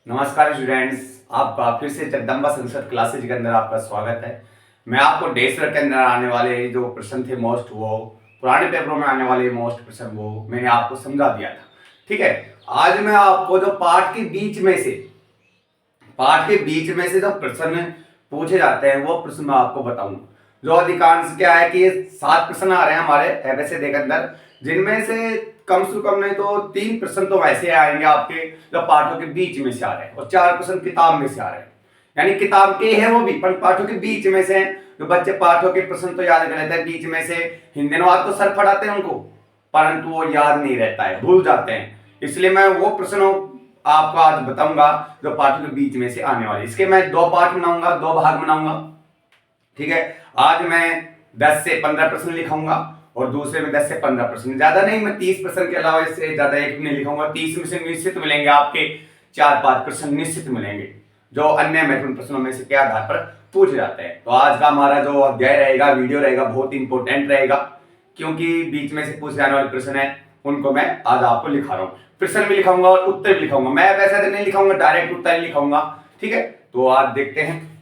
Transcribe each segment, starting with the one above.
नमस्कार स्टूडेंट्स, आपका फिर से जगदम्बा संसद क्लासेज के अंदर आपका स्वागत है। मैं आपको डेस्क के अंदर आने वाले जो प्रश्न थे मोस्ट, वो पुराने पेपरों में आने वाले मोस्ट प्रश्न वो मैंने आपको समझा दिया था। ठीक है, आज मैं आपको जो पाठ के बीच में से जो प्रश्न पूछे जाते हैं वो प्रश्न मैं आपको बताऊंगा। जो अधिकांश क्या है कि ये 7 प्रश्न आ रहे हैं हमारे एफएसए के अंदर, जिनमें से कम नहीं तो 3 प्रश्न तो वैसे आएंगे आपके जो पाठों के बीच में से आ रहे हैं और 4 प्रश्न किताब में से आ रहे हैं। यानी किताब के हैं वो भी, पर पाठों के बीच में से हैं। जो बच्चे पाठों के प्रश्न तो याद कर लेते हैं, बीच में से हिंदी अनुवाद तो सर पढ़ाते हैं उनको, परंतु वो याद नहीं रहता है, भूल जाते हैं। इसलिए मैं वो प्रश्नों आपको आज बताऊंगा जो पाठों के बीच में से आने वाले। इसके मैं 2 पार्ट बनाऊंगा, 2 भाग बनाऊंगा। ठीक है, आज मैं 10 से 15 प्रश्न लिखाऊंगा और दूसरे में 10 से 15 प्रश्न, ज्यादा नहीं। मैं 30 प्रश्न के अलावा इससे ज्यादा एक भी नहीं लिखूंगा। 30 में से निश्चित मिलेंगे आपके 4-5 प्रश्न निश्चित मिलेंगे जो अन्य महत्वपूर्ण प्रश्नों में से के आधार पर पूछे जाते हैं। तो आज का हमारा जो अध्याय रहेगा, वीडियो रहेगा, बहुत इंपॉर्टेंट रहेगा, क्योंकि बीच में से पूछे जाने वाले प्रश्न है उनको मैं आज आपको लिखा रहा हूँ। प्रश्न भी लिखाऊंगा और उत्तर भी लिखाऊंगा। मैं वैसे तो नहीं लिखाऊंगा, डायरेक्ट उत्तर ही लिखाऊंगा। ठीक है, तो आज देखते हैं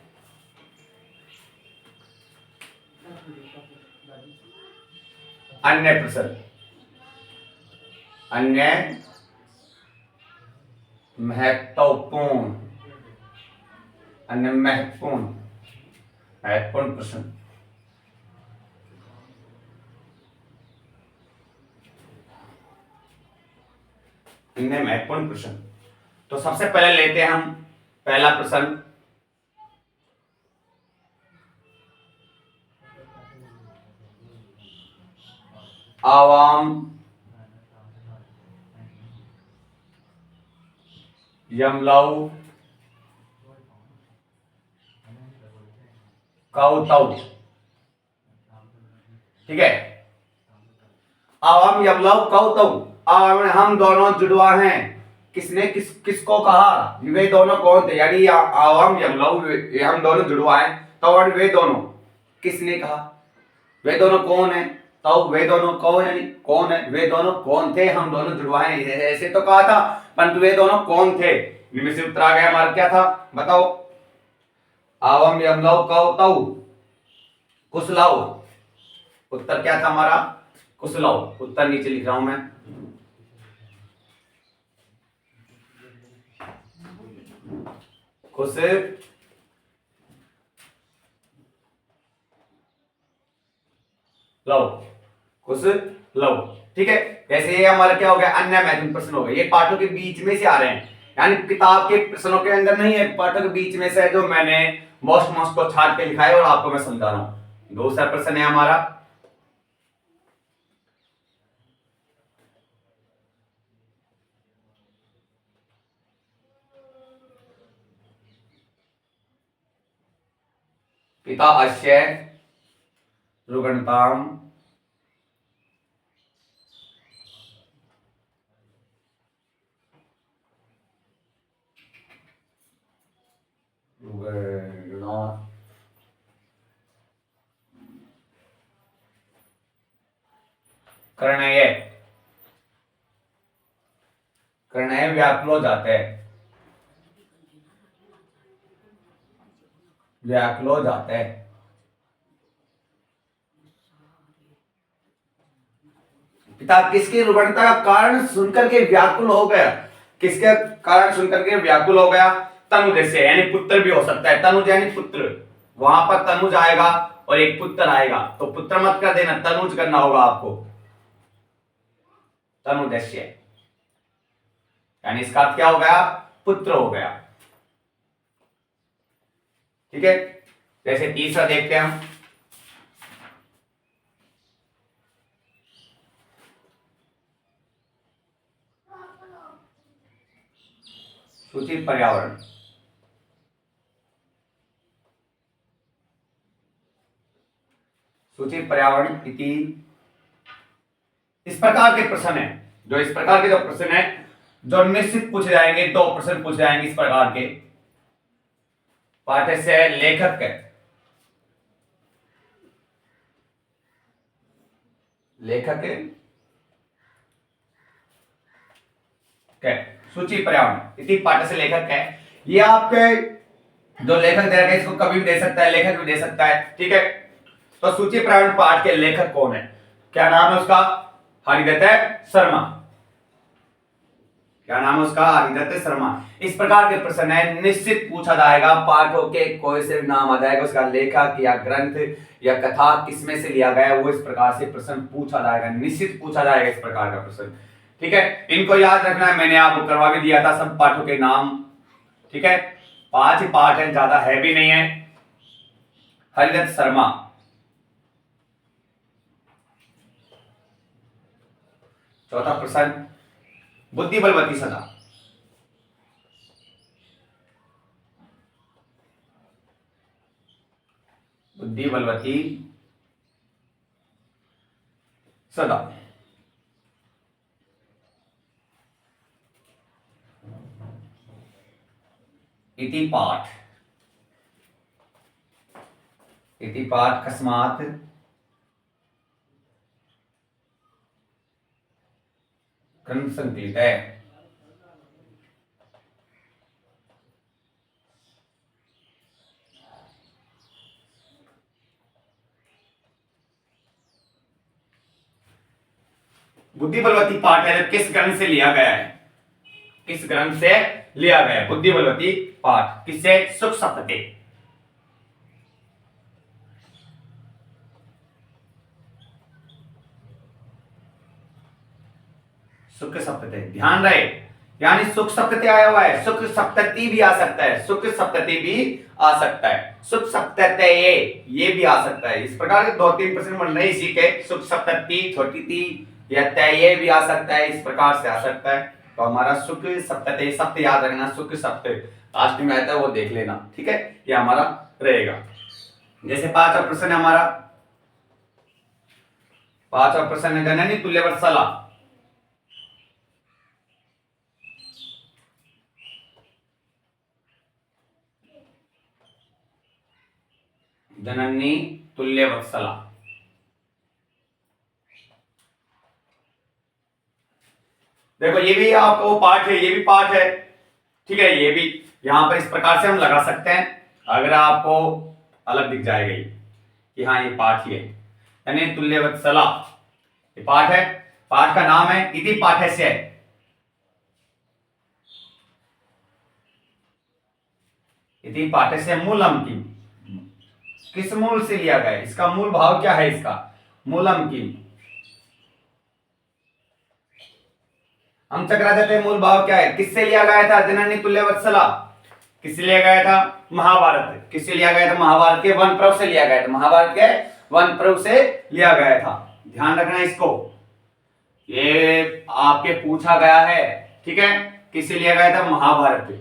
अन्य प्रश्न। अन्य महत्वपूर्ण अन्य महत्वपूर्ण महत्वपूर्ण प्रश्न। अन्य महत्वपूर्ण प्रश्न, तो सबसे पहले लेते हैं हम पहला प्रश्न। आवाम यमलाऊ कौतौ। ठीक है, आवाम यमलाऊ कौतौ। आवाम हम दोनों जुड़वा हैं। किसने किसको कहा? वे दोनों कौन थे? यानी आवाम यमलाऊ हम दोनों जुड़वा हैं। तो वे दोनों किसने कहा? वे दोनों कौन है? तो वे दोनों कौन यानी कौन है? वे दोनों कौन थे? हम दोनों जुड़वाए ऐसे तो कहा था, परंतु वे दोनों कौन थे? इनमें से उत्तर आ गया हमारा, क्या था बताओ? आवम यमलाऊ कौतौ कुशलाऊ। उत्तर क्या था हमारा? कुशलाऊ। उत्तर नीचे लिख रहा हूं मैं। कुश लव कुश लव। ठीक है, जैसे ये हमारा क्या हो गया? अन्य महत्वपूर्ण प्रश्न हो गए। ये पाठों के बीच में से आ रहे हैं, यानी किताब के प्रश्नों के अंदर नहीं है, पाठों के बीच में से है, जो मैंने मोस्ट को छाट के लिखा है और आपको मैं समझा रहा हूं। दूसरा प्रश्न है हमारा, पिता अश्य रुगणताम करणय करणय व्याकुलो जाते व्याकुलो जाते। पिता किसकी रुग्णता का कारण सुनकर के व्याकुल हो गया? किसके कारण सुनकर के व्याकुल हो गया? तनुज से, यानी पुत्र भी हो सकता है। तनुज यानी पुत्र, वहां पर तनुज आएगा और एक पुत्र आएगा, तो पुत्र मत कर देना, तनुज करना होगा आपको। तनुदस्य, यानी इसका अर्थ क्या हो गया? पुत्र हो गया। ठीक है, जैसे तीसरा देखते हैं हम। सूचित पर्यावरण। सूचित पर्यावरण इति इस प्रकार के प्रश्न है, जो इस प्रकार के जो प्रश्न है जो निश्चित पूछे जाएंगे। 2 प्रश्न पूछे जाएंगे इस प्रकार के। पाठ से लेखक है, लेखक है सूची पर्यावरण इति पाठ से लेखक है। ये आपके जो लेखक दे रखा है इसको कभी भी दे सकता है, लेखक भी दे सकता है, ठीक है। तो सूची पर्यावरण पाठ के लेखक कौन है, क्या नाम है उसका, हरिदत्त शर्मा। क्या नाम है उसका, हरिदत्त शर्मा। इस प्रकार के प्रश्न है, निश्चित पूछा जाएगा, पाठों के कोई से नाम आ जाएगा, उसका लेखक या ग्रंथ या कथा किसमें से लिया गया है, वो इस प्रकार से प्रश्न पूछा जाएगा, निश्चित पूछा जाएगा इस प्रकार का प्रश्न, ठीक है। इनको याद रखना है, मैंने आपको करवा भी दिया था सब पाठों के नाम, ठीक है। 5 ही पाठ है, ज्यादा है भी नहीं है। हरिदत्त शर्मा। चौथा प्रश्न, बुद्धि बलवती सदा। बुद्धि बलवती सदा। इति पाठ, इति पाठ कस्मात् ग्रंथ संकलित है। बुद्धि बलवती पाठ है, किस ग्रंथ से लिया गया है, किस ग्रंथ से लिया गया है बुद्धि बलवती पाठ, किससे, सुख सप्तते। सुख सप्तते, ध्यान रहे, यानी सुख सप्तते आया हुआ है, सुख सप्तती भी आ सकता है, सुख सप्तती भी आ सकता है, सुख सप्तते ये भी आ सकता है। इस प्रकार के 2-3 प्रश्न बन रहे इसी के, सुख सप्तती, छोटी ती या तय भी आ सकता है, इस प्रकार से आ सकता है। तो हमारा सुख सप्तते, सप्त याद रखना, सुख सप्त लास्ट में आता है वो देख लेना, ठीक है, ये हमारा रहेगा। जैसे 5वां प्रश्न है हमारा, 5वां प्रश्न है जननी तुल्यवत्सला। जननी तुल्यवत्सला। देखो ये भी आपका वो पाठ है, ये भी पाठ है, ठीक है। ये भी यहां पर इस प्रकार से हम लगा सकते हैं, अगर आपको अलग दिख जाएगा ये कि हाँ ये पाठ ही है, यानी तुल्यवत्सला ये पाठ है। पाठ का नाम है इति पाठस्य, इति पाठस्य मूलम किम, किस मूल से लिया गया है, इसका मूल भाव क्या है, इसका मूलम किम। हम चकरा देते हैं, मूल भाव क्या है, किससे लिया गया था, जननी तुल्यवत्सला किससे लिया गया था, महाभारत, किससे लिया गया था, महाभारत के वन पर्व से लिया गया था, महाभारत के वन पर्व से लिया गया था, ध्यान रखना इसको, ये आपके पूछा गया है, ठीक है। किससे लिया गया था, महाभारत के,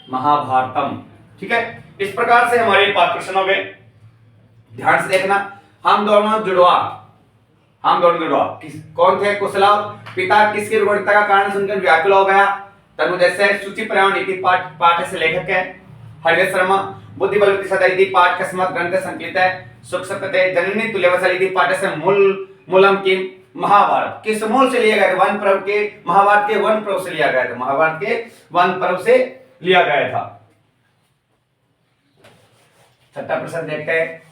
महाभारतम, ठीक है। इस प्रकार से हमारे 5 प्रश्न हो गए, ध्यान से देखना। हम दोनों जुड़वा, हम दोनों जुड़वा कौन थे, कुशला पिता किसकी रुग्णता का कारण सुनकर व्याकुल हो गया, तनुजस्य सूची पर्यावरण इति पाठ से लेखक है हरिदत्त शर्मा। बुद्धि बलवती सदा इति पाठ कस्मात् ग्रंथ संकलित है, सुख सप्तते। जननी तुल्यवत्सला इति पाठ से मूलम किम, महाभारत किस मूल से लिया गया था, वन पर्व के, महाभारत के वन पर्व से लिया गया था, महाभारत के वन पर्व से लिया गया था। 6वां प्रश्न देखते हैं,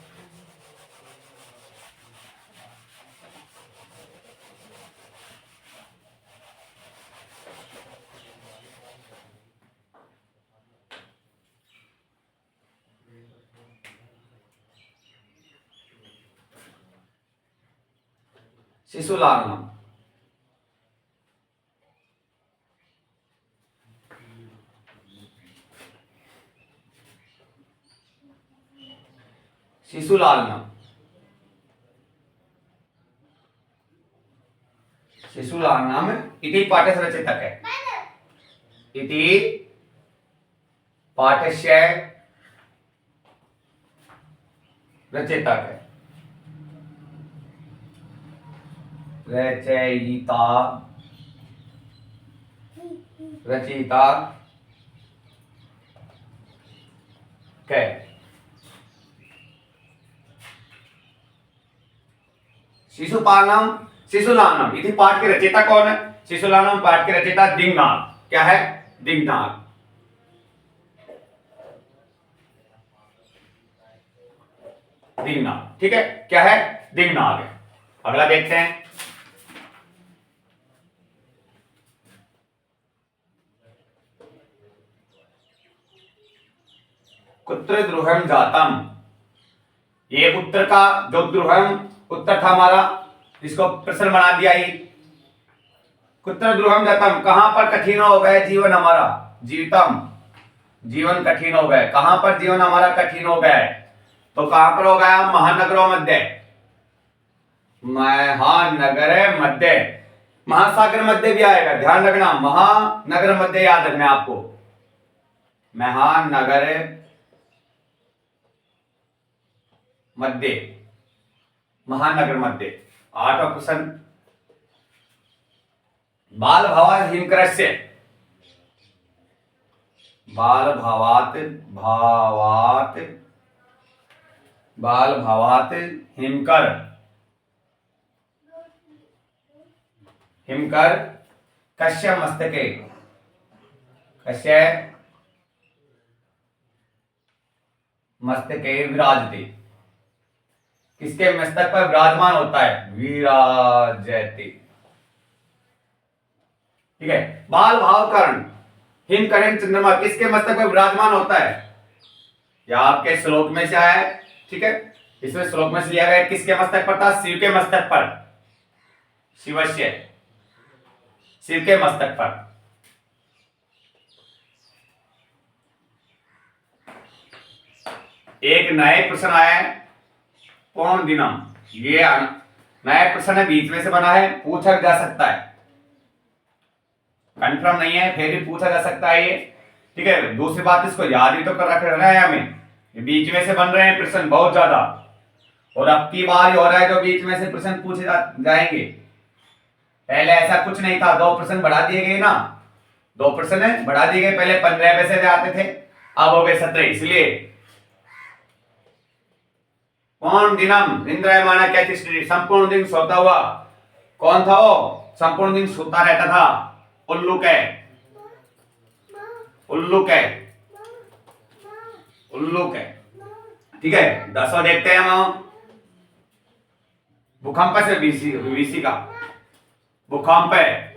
शिशुलालनम। शिशुलालनम, शिशुलालनम इति पाठस्य रचितक है, इति पाठस्य रचितक है, रचयिता, रचयिता कै। शिशुपालनम शिशुलालनम इति पाठ के रचयिता कौन है? शिशुलालनम पाठ के रचयिता दिंगनाग। क्या है? दिंगनाग। दिंगनाग, ठीक है, क्या है? दिंगनाग है। अगला देखते हैं। कुत्र द्रुहम जातम, ये उत्तर का जो द्रुहम उत्तर था हमारा, इसको प्रश्न बना दिया। ये कुत्र द्रुहम जातम, कहां पर कठिन हो गए जीवन हमारा, जीवितम, जीवन कठिन हो गए। कहां पर जीवन हमारा कठिन हो गया है? तो कहां पर हो गया? महानगरों मध्य, महानगर मध्य, महासागर मध्य भी आएगा, ध्यान रखना। महानगर मध्य याद रखना आपको, महानगर मध्य, महानगर मध्य। 8वां क्वेश्चन, बाल भावात हिमकरस्य, बाल भावात बाल भावात हिमकर, हिमकर कस्य मस्तके, कस्य मस्तके विराजते, किसके मस्तक पर विराजमान होता है? विराजते, ठीक है। बाल भाव कर्ण हिमकर्ण चंद्रमा किसके मस्तक पर विराजमान होता है? या आपके श्लोक में से आया है, ठीक है, इसमें श्लोक में से लिया गया। किसके मस्तक पर था? शिव के मस्तक पर, शिवस्य, शिव के मस्तक पर। एक नए प्रश्न आया है, कौन दिनम, ये नया प्रश्न है, बीच में से बना है, पूछा जा सकता है, कंफर्म नहीं है, फिर भी पूछा जा सकता है ये, ठीक है। दूसरी बात, इसको याद भी तो कर रखना है हमें, ये बीच में से बन रहे हैं प्रश्न बहुत ज्यादा, और अब की बार ही हो रहा है जो बीच में से प्रश्न पूछे जाएंगे। पहले ऐसा कुछ नहीं था, 2 प्रश्न बढ़ा दिए गए ना, 2 प्रश्न बढ़ा दिए गए, पहले 15 पैसे से आते थे, अब हो गए 17। इसलिए कौन दिनम इंद्रायमाना क्या चीज, संपूर्ण दिन सोता हुआ, कौन था वो? संपूर्ण दिन सोता रहता था, उल्लू है, उल्लूक है, उल्लूक है, ठीक है। 10वां देखते हैं हम, भूकंप से विभीषी का, भूकंप है,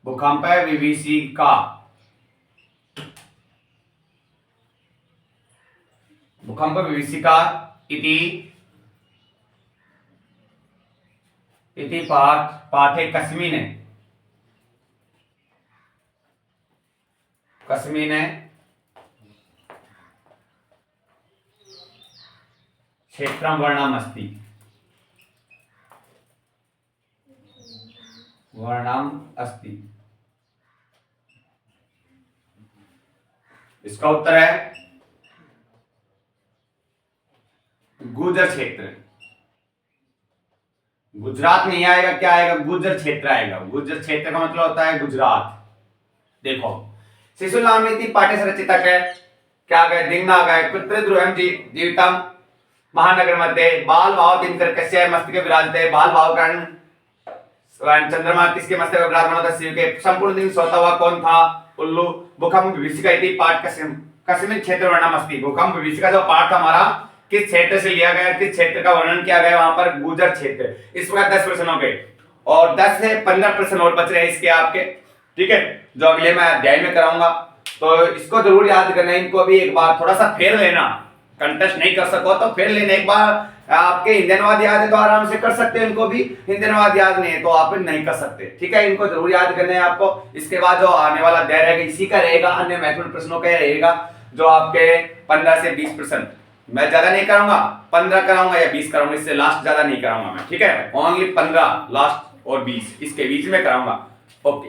भूकंप है विभीषी का, भूकंप विभीषी का इति पाठे कस्मिने, कस्मिने क्षेत्रम वर्णम अस्ति, वर्णम अस्ति। इसका उत्तर है गुर्जर क्षेत्र। गुजरात नहीं आएगा, क्या आएगा? गुर्जर क्षेत्र आएगा। गुर्जर क्षेत्र का मतलब होता है गुजरात। देखो, शिशुलालनीति पाठ्य रचिता क्या गए? दिंगना गए, कुत्र द्रुहम जीवितम, महानगर मध्य, बाल भाव दिनकर कस्य मस्तके विराजते, बाल भाव कारण चंद्रमा किसके मस्तक पर विराजमान होता है? शिव के। संपूर्ण दिन सोता हुआ कौन था? उल्लू। भूकंप विभीषिका इति पाठ कस्मिन् क्षेत्र वर्णनम अस्ति, भूकंप विभीषिका जो पाठ था हमारा, किस क्षेत्र से लिया गया, किस क्षेत्र का वर्णन किया गया? वहां पर गुर्जर क्षेत्र। इस प्रकार 10 प्रश्न हो गए, और 10 से 15 प्रश्न और बच रहे हैं इसके आपके, ठीक है, जो अगले मैं अध्याय में कराऊंगा। तो इसको जरूर याद करना, इनको भी एक बार थोड़ा सा फेर लेना, कंटेस्ट नहीं कर सको तो फेर लेना एक बार। आपके हिंदनवाद याद है तो आराम से कर सकते हैं, इनको भी। हिंदनवाद याद नहीं है तो आप नहीं कर सकते, ठीक है। इनको जरूर याद करना है आपको। इसके बाद जो आने वाला अध्याय रहेगा इसी का रहेगा, अन्य महत्वपूर्ण प्रश्नों का रहेगा, जो आपके 15 से 20 प्रश्न। मैं ज्यादा नहीं कराऊंगा, 15 कराऊंगा या 20 कराऊंगा, इससे लास्ट ज्यादा नहीं कराऊंगा मैं, ठीक है। ओनली 15 लास्ट और 20 इसके बीच में कराऊंगा। ओके।